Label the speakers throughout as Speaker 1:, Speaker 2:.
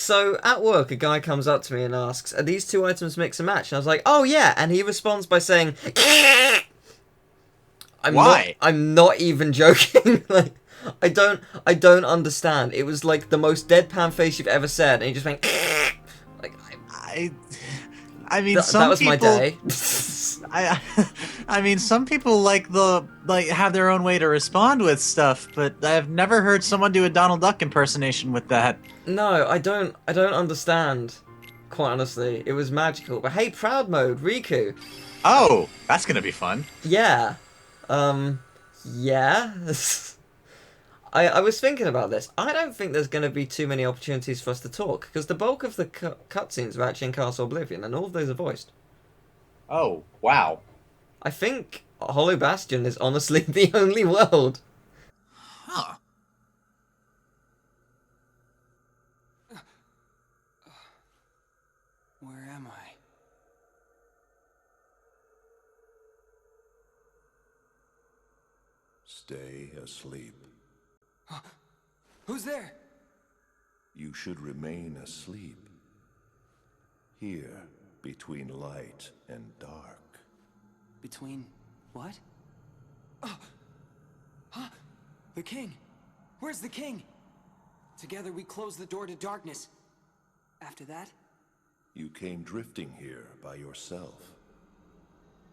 Speaker 1: So at work, a guy comes up to me and asks, "Are these two items mix and match?" And I was like, "Oh yeah," and he responds by saying,
Speaker 2: Why?
Speaker 1: I'm not even joking. Like, I don't understand. It was like the most deadpan face you've ever said, and he just went, like,
Speaker 2: I, I mean,
Speaker 1: that
Speaker 2: some
Speaker 1: was my
Speaker 2: people.
Speaker 1: day.
Speaker 2: I, I mean, some people have their own way to respond with stuff, but I've never heard someone do a Donald Duck impersonation with that.
Speaker 1: No, I don't understand. Quite honestly, it was magical. But hey, proud mode, Riku.
Speaker 2: Oh, that's gonna be fun.
Speaker 1: Yeah. Um, yeah. I was thinking about this. I don't think there's going to be too many opportunities for us to talk, because the bulk of the cutscenes are actually in Castle Oblivion, and all of those are voiced.
Speaker 2: Oh, wow.
Speaker 1: I think Hollow Bastion is honestly the only world.
Speaker 2: Huh.
Speaker 3: Where am I?
Speaker 4: Stay asleep.
Speaker 3: Who's there?
Speaker 4: You should remain asleep. Here, between light and dark.
Speaker 3: Between what? Oh. Huh? The king. Where's the king? Together we close the door to darkness. After that?
Speaker 4: You came drifting here by yourself.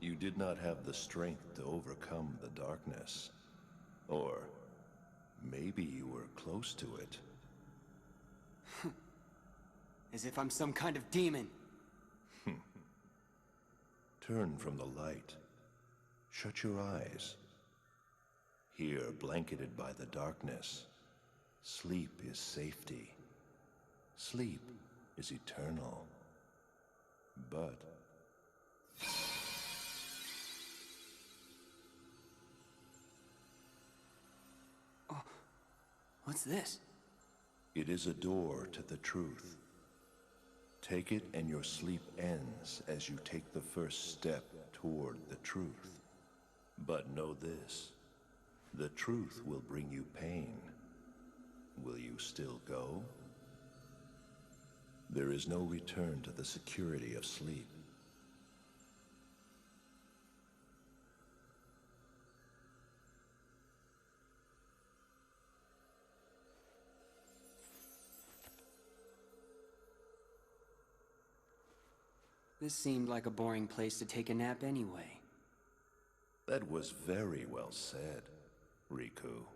Speaker 4: You did not have the strength to overcome the darkness. Or maybe you were close to it.
Speaker 3: As if I'm some kind of demon.
Speaker 4: Turn from the light. Shut your eyes. Here, blanketed by the darkness, sleep is safety. Sleep is eternal. But
Speaker 3: What's this?
Speaker 4: it is a door to the truth. Take it and your sleep ends as you take the first step toward the truth. But know this, the truth will bring you pain. Will you still go? There is no return to the security of sleep.
Speaker 3: This seemed like a boring place to take a nap anyway.
Speaker 4: That was very well said, Riku.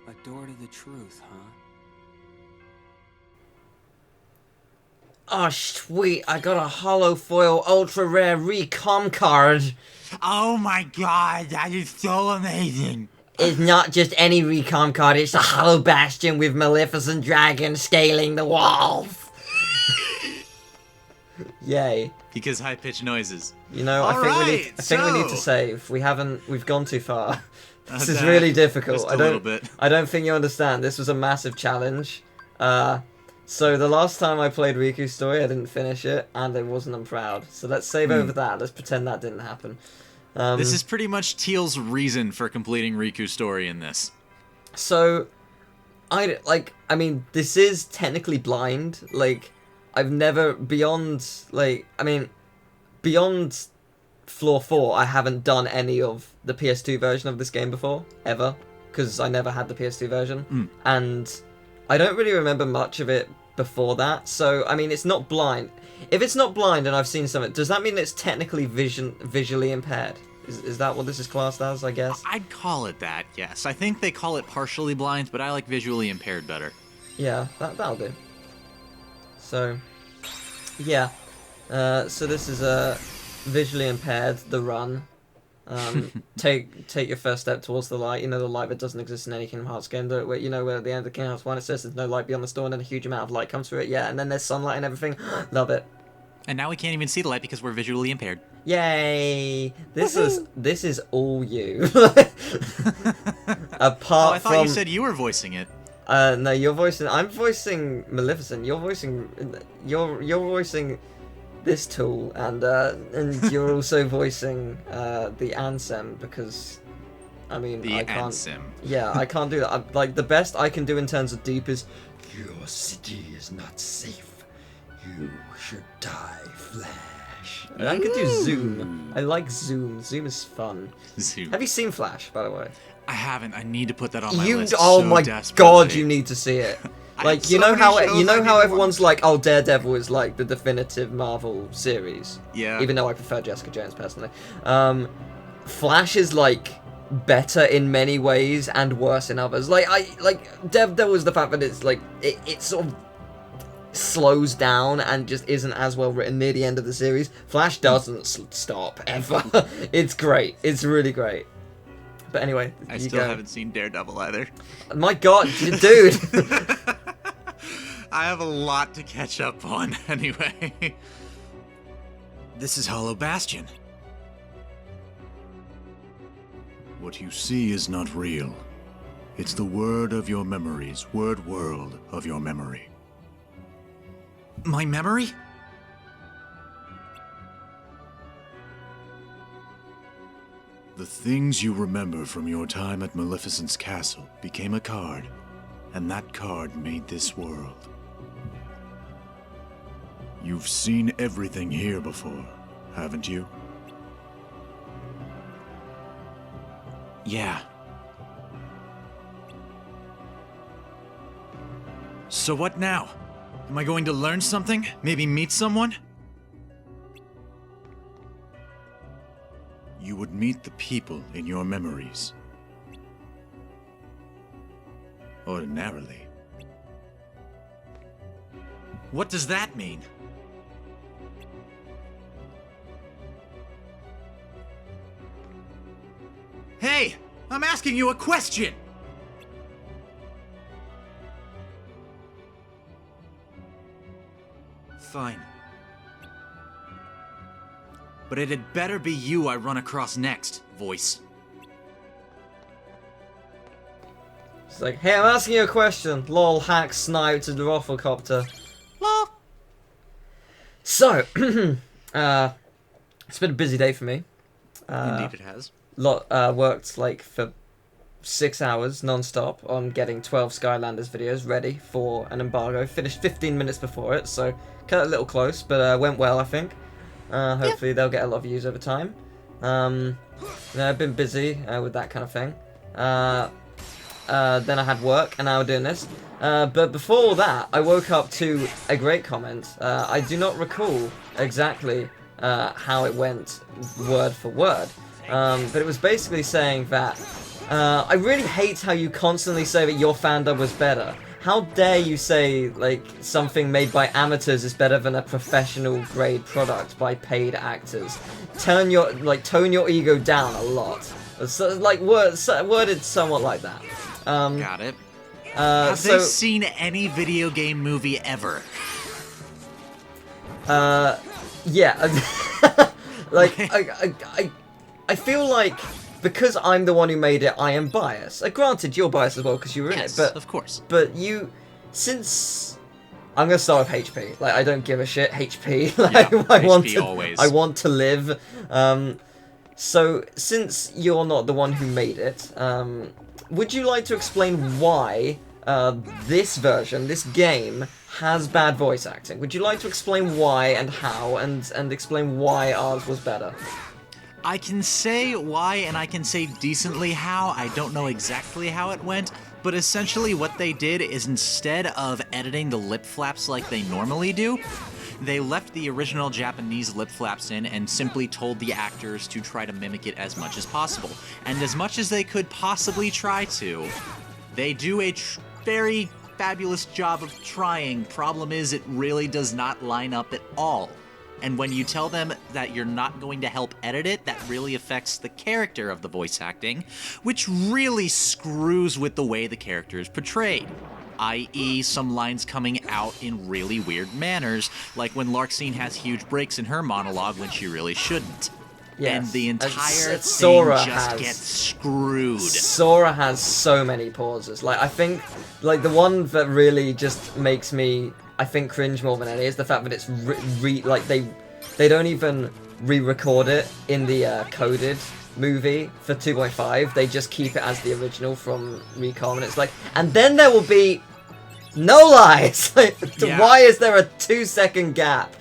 Speaker 3: A door to the truth, huh?
Speaker 1: Oh, sweet, I got a hollow foil ultra rare recom card.
Speaker 2: Oh my god, that is so amazing.
Speaker 1: It's not just any recom card, it's a hollow bastion with Maleficent dragon scaling the walls. Yay.
Speaker 2: Because high-pitched noises.
Speaker 1: You know, I think we need to save. We've gone too far. This is really difficult.
Speaker 2: Just a little bit.
Speaker 1: I don't think you understand. This was a massive challenge. So the last time I played Riku's story, I didn't finish it, and I wasn't proud. So let's save over that. Let's pretend that didn't happen.
Speaker 2: This is pretty much Teal's reason for completing Riku's story in this.
Speaker 1: So, I mean, this is technically blind. Like, I've never, beyond Floor 4, I haven't done any of the PS2 version of this game before, ever, because I never had the PS2 version, and I don't really remember much of it before that, so, I mean, it's not blind. If it's not blind and I've seen something, does that mean it's technically visually impaired? Is that what this is classed as, I guess?
Speaker 2: I'd call it that, yes. I think they call it partially blind, but I like visually impaired better.
Speaker 1: Yeah, that'll do. So, yeah. So this is visually impaired, the run. Take your first step towards the light. You know, the light that doesn't exist in any Kingdom Hearts game. Where you know, where at the end of the Kingdom Hearts 1 it says there's no light beyond the storm, and then a huge amount of light comes through it. Yeah, and then there's sunlight and everything. Love it.
Speaker 2: And now we can't even see the light because we're visually impaired.
Speaker 1: Yay! This is all you.
Speaker 2: I thought you said you were voicing it.
Speaker 1: No, you're voicing. I'm voicing Maleficent. You're voicing this tool, and you're also voicing the Ansem, because I mean I can't.
Speaker 2: Ansem.
Speaker 1: Yeah, I can't do that. Like the best I can do in terms of deep is your city is not safe. You should die, Flash. And I could do Zoom. I like Zoom. Zoom is fun.
Speaker 2: Zoom.
Speaker 1: Have you seen Flash, by the way?
Speaker 2: I haven't. I need to put that on my list.
Speaker 1: Oh
Speaker 2: so
Speaker 1: my
Speaker 2: desperately.
Speaker 1: god, you need to see it. Like
Speaker 2: so
Speaker 1: you know
Speaker 2: many
Speaker 1: how
Speaker 2: shows I need to
Speaker 1: everyone's like, oh, Daredevil is like the definitive Marvel series.
Speaker 2: Yeah.
Speaker 1: Even though I prefer Jessica Jones personally. Flash is like better in many ways and worse in others. Like Daredevil is the fact that it's like it sort of slows down and just isn't as well written near the end of the series. Flash doesn't stop ever. It's great. It's really great. But anyway,
Speaker 2: I still haven't seen Daredevil either.
Speaker 1: My god, dude.
Speaker 2: I have a lot to catch up on anyway. This is Hollow Bastion.
Speaker 5: What you see is not real. It's the word of your memories, world of your memory.
Speaker 2: My memory?
Speaker 5: The things you remember from your time at Maleficent's castle became a card, and that card made this world. You've seen everything here before, haven't you?
Speaker 2: Yeah. So what now? Am I going to learn something? Maybe meet someone?
Speaker 5: You would meet the people in your memories. Ordinarily.
Speaker 2: What does that mean? Hey! I'm asking you a question! Fine. But it had better be you I run across next, voice.
Speaker 1: It's like, hey, I'm asking you a question. Lol, hack snipe to the Rafflecopter.
Speaker 2: Lol.
Speaker 1: So, it's been a busy day for me.
Speaker 2: Indeed it has.
Speaker 1: Worked like for 6 hours non-stop on getting 12 Skylanders videos ready for an embargo. Finished 15 minutes before it, so cut a little close, but went well, I think. Hopefully they'll get a lot of views over time. I've been busy with that kind of thing. Then I had work, and now we're doing this. But before all that, I woke up to a great comment. I do not recall exactly how it went word for word. But it was basically saying that I really hate how you constantly say that your fandom was better. How dare you say, like, something made by amateurs is better than a professional grade product by paid actors? Tone your ego down a lot. So, like, worded somewhat like that.
Speaker 2: Got it. Have they seen any video game movie ever?
Speaker 1: Yeah. Like, I feel like because I'm the one who made it, I am biased. Granted, you're biased as well because you were in it, but
Speaker 2: of course.
Speaker 1: But since I'm gonna start with HP. Like, I don't give a shit. HP. Like,
Speaker 2: yeah,
Speaker 1: I want to live. So since you're not the one who made it, would you like to explain why this version, this game, has bad voice acting? Would you like to explain why and how, and explain why ours was better?
Speaker 2: I can say why, and I can say decently how. I don't know exactly how it went, but essentially what they did is instead of editing the lip flaps like they normally do, they left the original Japanese lip flaps in and simply told the actors to try to mimic it as much as possible. And as much as they could possibly try to, they do a very fabulous job of trying. Problem is, it really does not line up at all. And when you tell them that you're not going to help edit it, that really affects the character of the voice acting, which really screws with the way the character is portrayed. I.e., some lines coming out in really weird manners, like when Larxene has huge breaks in her monologue when she really shouldn't.
Speaker 1: Yes.
Speaker 2: And the entire thing
Speaker 1: Sora
Speaker 2: just gets screwed.
Speaker 1: Sora has so many pauses. Like, I think, like, the one that really just makes me, I think, cringe more than any is the fact that it's like they don't even re-record it in the coded movie for 2.5. They just keep it as the original from Recon, and it's like, and then there will be no lies. Like, why is there a 2-second gap?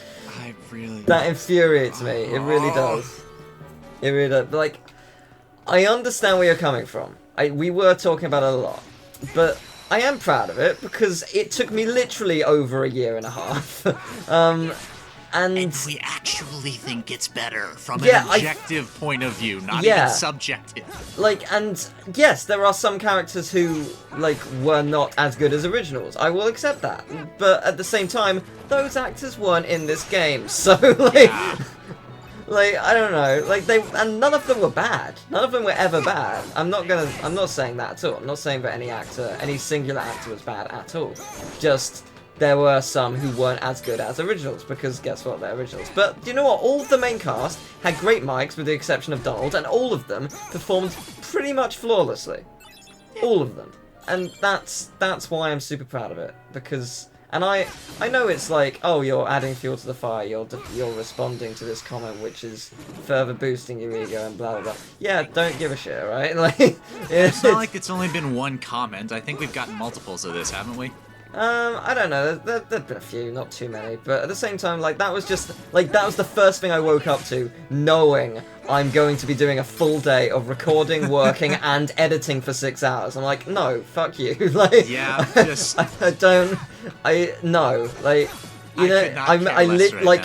Speaker 1: That infuriates me. It really does. It really does. Like, I understand where you're coming from. We were talking about it a lot, but I am proud of it because it took me literally over a year and a half. And
Speaker 2: we actually think it's better from an objective point of view, not even subjective.
Speaker 1: Like, and yes, there are some characters who, like, were not as good as originals. I will accept that. But at the same time, those actors weren't in this game, so, like... Like, I don't know, like, and none of them were bad. None of them were ever bad. I'm not saying that at all. I'm not saying that any singular actor was bad at all. Just, there were some who weren't as good as originals, because guess what, they're originals. But, do you know what, all of the main cast had great mics, with the exception of Donald, and all of them performed pretty much flawlessly. All of them. And that's why I'm super proud of it, because... And I know it's like, oh, you're adding fuel to the fire, you're responding to this comment which is further boosting your ego and blah blah blah. Yeah, don't give a shit, right? Like,
Speaker 2: it's not like it's only been one comment. I think we've gotten multiples of this, haven't we?
Speaker 1: I don't know. There've been a few, not too many, but at the same time, like, that was the first thing I woke up to, knowing I'm going to be doing a full day of recording, working, and editing for 6 hours. I'm like, no, fuck you. Like,
Speaker 2: yeah, just
Speaker 1: no, like, you know,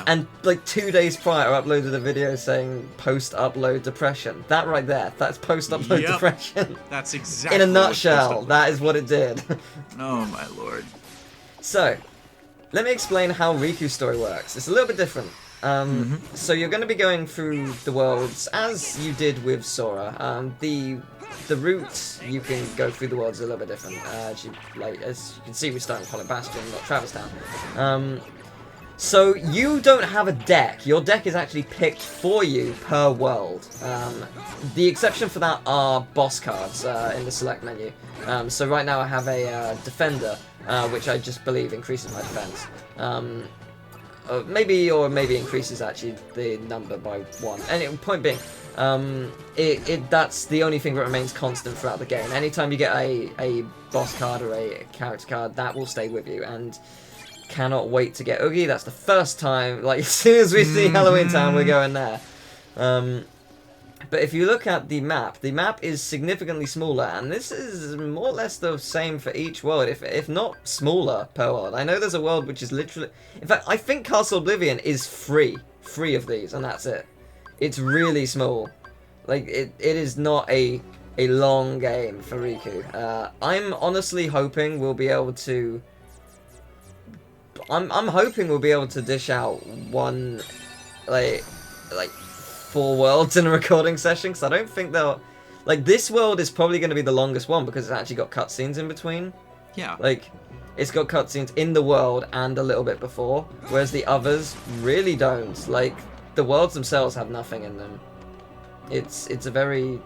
Speaker 1: and like 2 days prior, I uploaded a video saying post-upload depression. That right there, that's post-upload depression.
Speaker 2: That's exactly.
Speaker 1: In a nutshell, that is what it did.
Speaker 2: Oh my lord.
Speaker 1: So, let me explain how Riku's story works. It's a little bit different. So you're going to be going through the worlds as you did with Sora. The route you can go through the worlds is a little bit different. As you can see, we're starting with Bastion, not Travis Town. So you don't have a deck. Your deck is actually picked for you per world. The exception for that are boss cards in the select menu. So right now I have a defender, which I just believe increases my defense. Maybe increases actually the number by 1. And point being, that's the only thing that remains constant throughout the game. Anytime you get a boss card or a character card, that will stay with you. And cannot wait to get Oogie. That's the first time, like, as soon as we see Halloween Town, we're going there. But if you look at the map is significantly smaller, and this is more or less the same for each world, if not smaller per world. I know there's a world which is literally... In fact, I think Castle Oblivion is free of these, and that's it. It's really small. Like, it is not a long game for Riku. I'm honestly hoping we'll be able to... I'm hoping we'll be able to dish out one, like 4 worlds in a recording session, because I don't think they'll... Like, this world is probably going to be the longest one, because it's actually got cutscenes in between.
Speaker 2: Yeah.
Speaker 1: Like, it's got cutscenes in the world and a little bit before, whereas the others really don't. Like, the worlds themselves have nothing in them. It's a very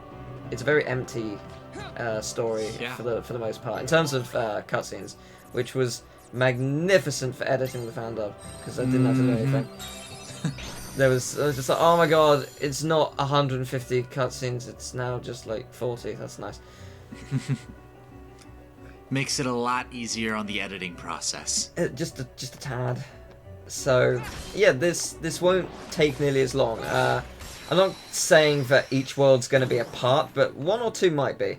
Speaker 1: empty story for the most part, in terms of cutscenes, which was magnificent for editing the fan dub, because I didn't have to do anything. I was just like, oh my god, it's not 150 cutscenes, it's now just like 40. That's nice.
Speaker 2: Makes it a lot easier on the editing process.
Speaker 1: Just a tad. So yeah, this won't take nearly as long. I'm not saying that each world's going to be a part, but 1 or 2 might be.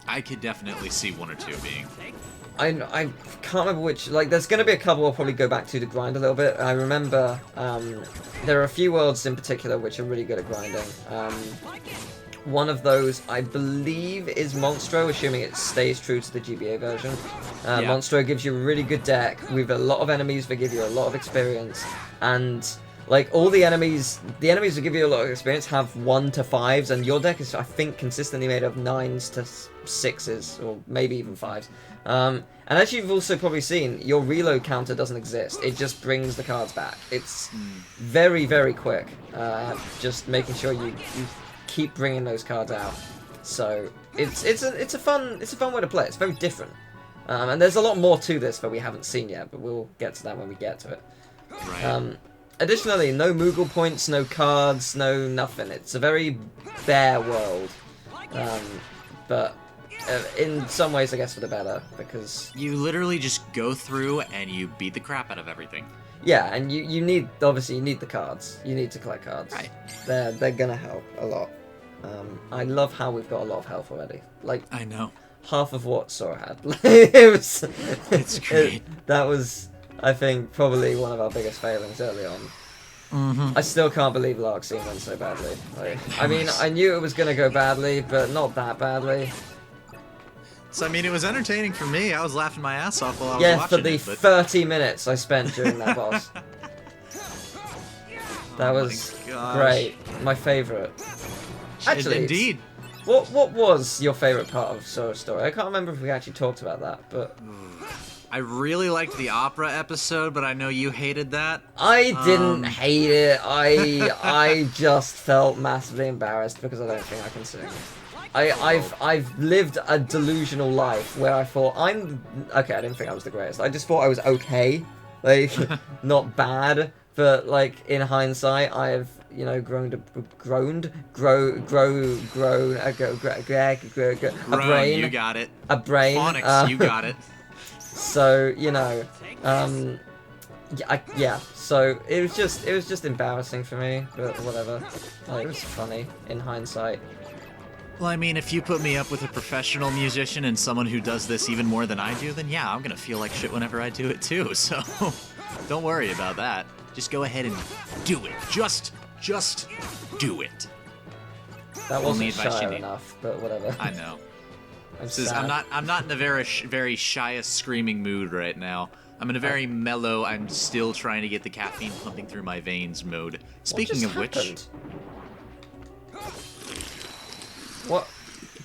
Speaker 2: I could definitely see 1 or 2 being.
Speaker 1: I can't remember which. Like, there's going to be a couple I'll probably go back to grind a little bit. I remember there are a few worlds in particular which are really good at grinding. One of those, I believe, is Monstro, assuming it stays true to the GBA version.
Speaker 2: Yeah.
Speaker 1: Monstro gives you a really good deck with a lot of enemies that give you a lot of experience, and like all the enemies that give you a lot of experience have 1 to 5s, and your deck is, I think, consistently made of 9s to 6s, or maybe even 5s. And as you've also probably seen, your reload counter doesn't exist. It just brings the cards back. It's very, very quick. Just making sure you keep bringing those cards out. So it's a fun way to play. It's very different. And there's a lot more to this that we haven't seen yet, but we'll get to that when we get to it.
Speaker 2: Right.
Speaker 1: Additionally, no Moogle points, no cards, no nothing. It's a very bare world. But in some ways, I guess, for the better, because...
Speaker 2: You literally just go through and you beat the crap out of everything.
Speaker 1: Yeah, and you need, obviously, you need the cards. You need to collect cards.
Speaker 2: Right.
Speaker 1: They're gonna help a lot. I love how we've got a lot of health already. Like,
Speaker 2: I know.
Speaker 1: half of what Sora had. It was...
Speaker 2: It's great.
Speaker 1: That was, I think, probably one of our biggest failings early on. I still can't believe Larkseam went so badly. Like, I mean, I knew it was gonna go badly, but not that badly.
Speaker 2: So, I mean, it was entertaining for me. I was laughing my ass off while I was
Speaker 1: For
Speaker 2: watching
Speaker 1: the
Speaker 2: it, but...
Speaker 1: 30 minutes I spent during that boss. That was great. My favourite. Actually,
Speaker 2: Indeed.
Speaker 1: what was your favourite part of Sora's story? I can't remember if we actually talked about that, but...
Speaker 2: I really liked the opera episode, but I know you hated that.
Speaker 1: I didn't hate it. I just felt massively embarrassed because I don't think I can sing. I've lived a delusional life where I thought okay. I didn't think I was the greatest. I just thought I was okay, like not bad. But like in hindsight, I have grown a brain.
Speaker 2: You got it.
Speaker 1: A brain.
Speaker 2: Phonics, you got it.
Speaker 1: So yeah. So it was just embarrassing for me, but whatever. Like, it was funny in hindsight.
Speaker 2: Well, I mean, if you put me up with a professional musician and someone who does this even more than I do, then yeah, I'm gonna feel like shit whenever I do it too, so don't worry about that. Just go ahead and do it. Just do it.
Speaker 1: That
Speaker 2: Only
Speaker 1: wasn't
Speaker 2: advice you
Speaker 1: shy
Speaker 2: need.
Speaker 1: enough, but whatever.
Speaker 2: I know.
Speaker 1: I'm
Speaker 2: not in a very shyest screaming mood right now. I'm in a very mellow, I'm still trying to get the caffeine pumping through my veins mode. Speaking of which...
Speaker 1: What?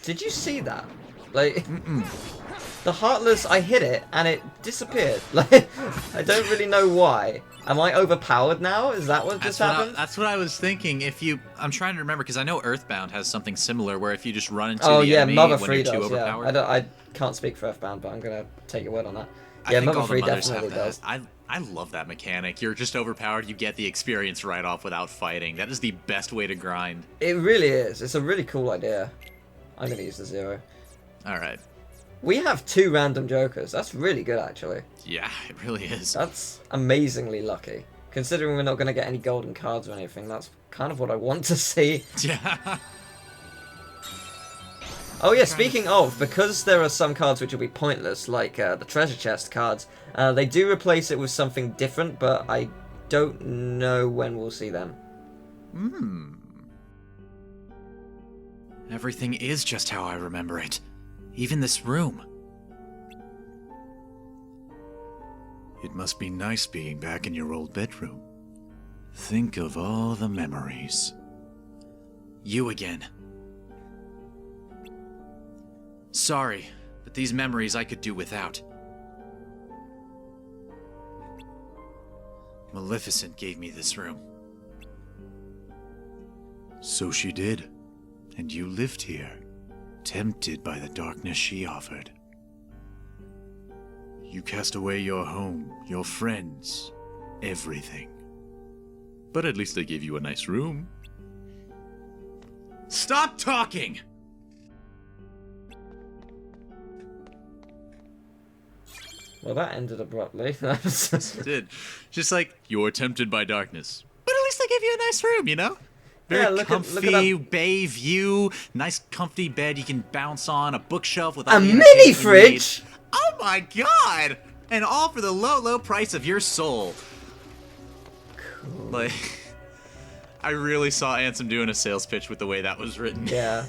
Speaker 1: Did you see that? Like, the Heartless, I hit it, and it disappeared. Like, I don't really know why. Am I overpowered now? Is that what just happened?
Speaker 2: That's what I was thinking. I'm trying to remember, because I know Earthbound has something similar, where if you just run into the enemy
Speaker 1: Mother
Speaker 2: when
Speaker 1: 3
Speaker 2: you're too
Speaker 1: does, yeah.
Speaker 2: overpowered.
Speaker 1: I can't speak for Earthbound, but I'm gonna take your word on that.
Speaker 2: I
Speaker 1: Yeah,
Speaker 2: think
Speaker 1: Mother
Speaker 2: all the
Speaker 1: 3
Speaker 2: mothers
Speaker 1: definitely
Speaker 2: have
Speaker 1: does.
Speaker 2: that. I love that mechanic. You're just overpowered, you get the experience right off without fighting. That is the best way to grind.
Speaker 1: It really is. It's a really cool idea. I'm gonna use the 0.
Speaker 2: Alright.
Speaker 1: We have 2 random jokers. That's really good, actually.
Speaker 2: Yeah, it really is.
Speaker 1: That's amazingly lucky. Considering we're not going to get any golden cards or anything, that's kind of what I want to see.
Speaker 2: Yeah.
Speaker 1: Oh yeah, speaking of, because there are some cards which will be pointless, like the treasure chest cards, they do replace it with something different, but I don't know when we'll see them.
Speaker 2: Everything is just how I remember it. Even this room.
Speaker 5: It must be nice being back in your old bedroom. Think of all the memories.
Speaker 2: You again. Sorry, but these memories I could do without. Maleficent gave me this room.
Speaker 5: So she did. And you lived here, tempted by the darkness she offered. You cast away your home, your friends, everything. But at least they gave you a nice room.
Speaker 2: Stop talking!
Speaker 1: Well, that ended abruptly. That was...
Speaker 2: It did. Just like, you're tempted by darkness. But at least they gave you a nice room, you know? Very comfy, bay view, nice comfy bed you can bounce on, a bookshelf with all
Speaker 1: A
Speaker 2: the
Speaker 1: mini
Speaker 2: entertainment you
Speaker 1: fridge?
Speaker 2: need. Oh my god! And all for the low, low price of your soul. Cool. Like, I really saw Ansem doing a sales pitch with the way that was written.
Speaker 1: Yeah.